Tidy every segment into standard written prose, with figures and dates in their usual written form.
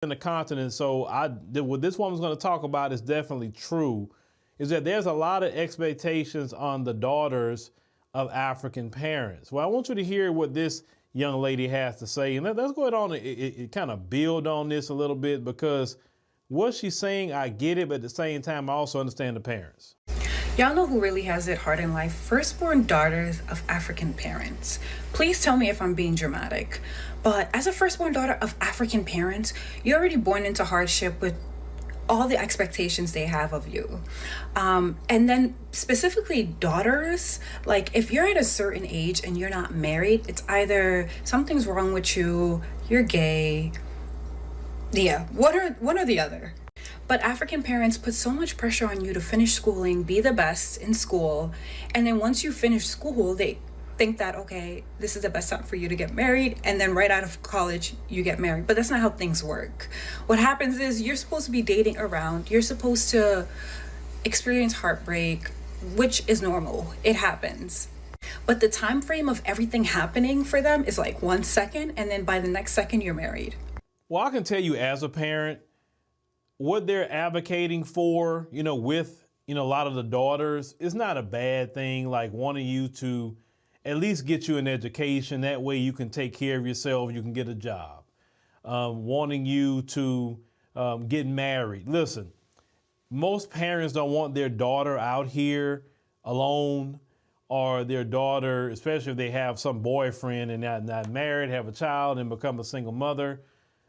in the continent. So what this woman's going to talk about is definitely true, is that there's a lot of expectations on the daughters of African parents. Well, I want you to hear what this young lady has to say. And let's go ahead on and kind of build on this a little bit, because what she's saying, I get it, but at the same time, I also understand the parents. Y'all know who really has it hard in life? Firstborn daughters of African parents. Please tell me if I'm being dramatic, but as a firstborn daughter of African parents, you're already born into hardship with all the expectations they have of you. And then specifically daughters, like if you're at a certain age and you're not married, it's either something's wrong with you, you're gay. Yeah, one or the other. But African parents put so much pressure on you to finish schooling, be the best in school. And then once you finish school, they think that, okay, this is the best time for you to get married. And then right out of college, you get married. But that's not how things work. What happens is you're supposed to be dating around. You're supposed to experience heartbreak, which is normal. It happens. But the time frame of everything happening for them is like 1 second. And then by the next second, you're married. Well, I can tell you as a parent, what they're advocating for, with, a lot of the daughters, is not a bad thing, like wanting you to at least get you an education. That way you can take care of yourself, you can get a job. Wanting you to get married. Listen, most parents don't want their daughter out here alone, or their daughter, especially if they have some boyfriend and not married, have a child and become a single mother.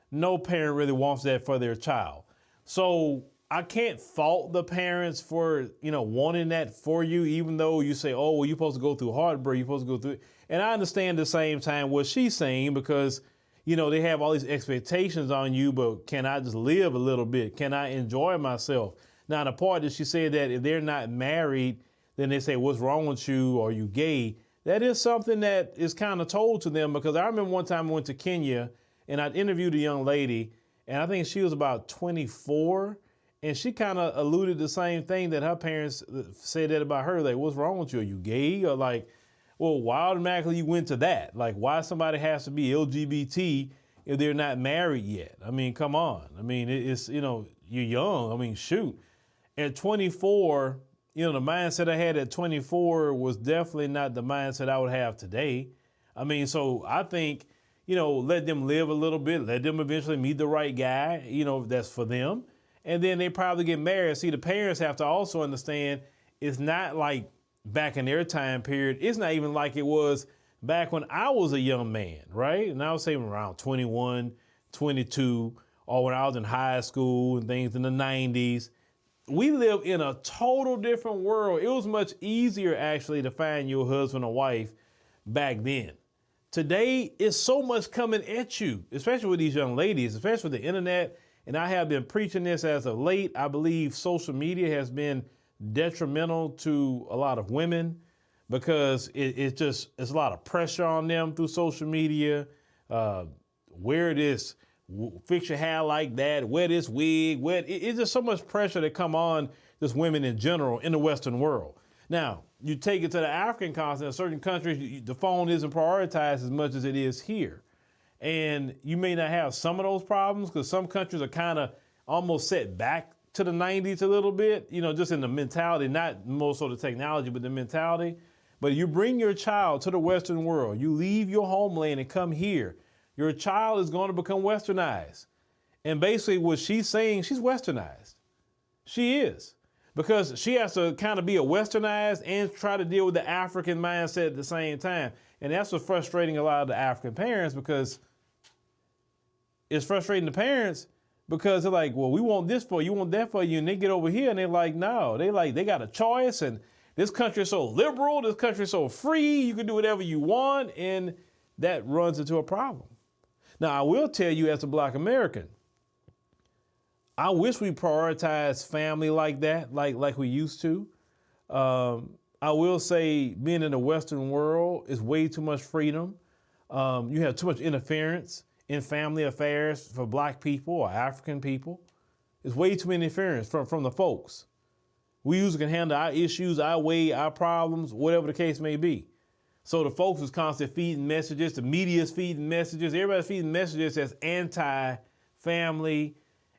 No parent really wants that for their child. So I can't fault the parents for, wanting that for you, even though you say, oh, well, you're supposed to go through heartbreak, you're supposed to go through it. And I understand at the same time what she's saying, because, they have all these expectations on you, but can I just live a little bit? Can I enjoy myself? Now, the part that she said that if they're not married, then they say, what's wrong with you? Are you gay? That is something that is kind of told to them, because I remember one time I went to Kenya and I interviewed a young lady, and I think she was about 24, and she kind of alluded the same thing, that her parents said that about her. Like, what's wrong with you? Are you gay? Or like, well, why automatically you went to that? Like, why somebody has to be LGBT if they're not married yet? I mean, come on. I mean, it's, you're young. I mean, shoot. At 24, the mindset I had at 24 was definitely not the mindset I would have today. I mean, so I think, let them live a little bit, let them eventually meet the right guy, that's for them. And then they probably get married. See, the parents have to also understand it's not like back in their time period. It's not even like it was back when I was a young man, right? And I was saying around 21, 22, or when I was in high school and things in the 90s. We live in a total different world. It was much easier actually to find your husband or wife back then. Today, it's so much coming at you, especially with these young ladies, especially with the internet. And I have been preaching this as of late. I believe social media has been detrimental to a lot of women, because it's a lot of pressure on them through social media. Wear this, fix your hair like that, wear this wig. It's just so much pressure that come on just women in general in the Western world. Now, you take it to the African continent, certain countries, the phone isn't prioritized as much as it is here. And you may not have some of those problems, because some countries are kind of almost set back to the 90s a little bit, just in the mentality, not more so the technology, but the mentality. But you bring your child to the Western world, you leave your homeland and come here, your child is going to become westernized. And basically what she's saying, she's westernized. She is. Because she has to kind of be a westernized and try to deal with the African mindset at the same time. And that's what's frustrating a lot of the African parents, because it's frustrating the parents, because they're like, well, we want this for you, want that for you. And they get over here and they're like, no, they got a choice. And this country is so liberal, this country is so free, you can do whatever you want. And that runs into a problem. Now, I will tell you as a Black American, I wish we prioritized family like that, like we used to. I will say being in the Western world is way too much freedom. You have too much interference in family affairs for Black people or African people. It's way too many interference from the folks. We usually can handle our issues, our way, our problems, whatever the case may be. So the folks is constantly feeding messages, the media's feeding messages, everybody's feeding messages that's anti family,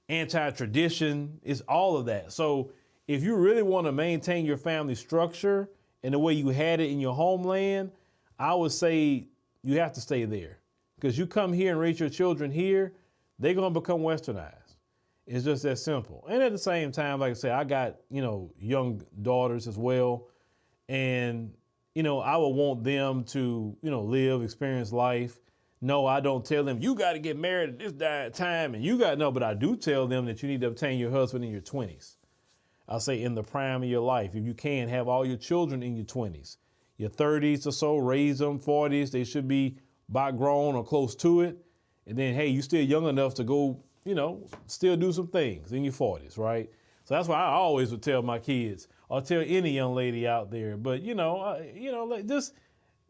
anti-tradition. It's all of that. So if you really want to maintain your family structure and the way you had it in your homeland, I would say you have to stay there. Because you come here and raise your children here, they're going to become westernized. It's just that simple. And at the same time, like I said, I got, young daughters as well. And, I would want them to, live, experience life. No, I don't tell them, you got to get married at this time and but I do tell them that you need to obtain your husband in your 20s. I'll say in the prime of your life. If you can, have all your children in your 20s. Your 30s or so, raise them, 40s, they should be about grown or close to it. And then, hey, you still young enough to go, still do some things in your 40s, right? So that's why I always would tell my kids, or tell any young lady out there. But, just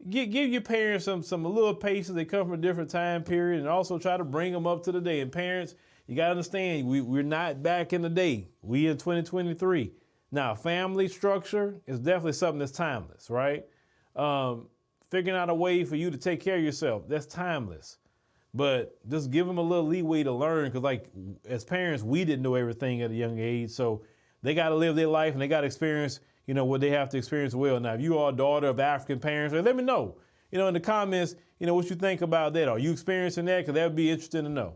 give your parents some a little patience. They come from a different time period, and also try to bring them up to the day. And parents, you got to understand, we're not back in the day. We in 2023. Now, family structure is definitely something that's timeless, right? Figuring out a way for you to take care of yourself, that's timeless. But just give them a little leeway to learn, because as parents, we didn't know everything at a young age. So they got to live their life and they got to experience, what they have to experience well. Now, if you are a daughter of African parents, let me know, in the comments, what you think about that. Are you experiencing that? Because that would be interesting to know.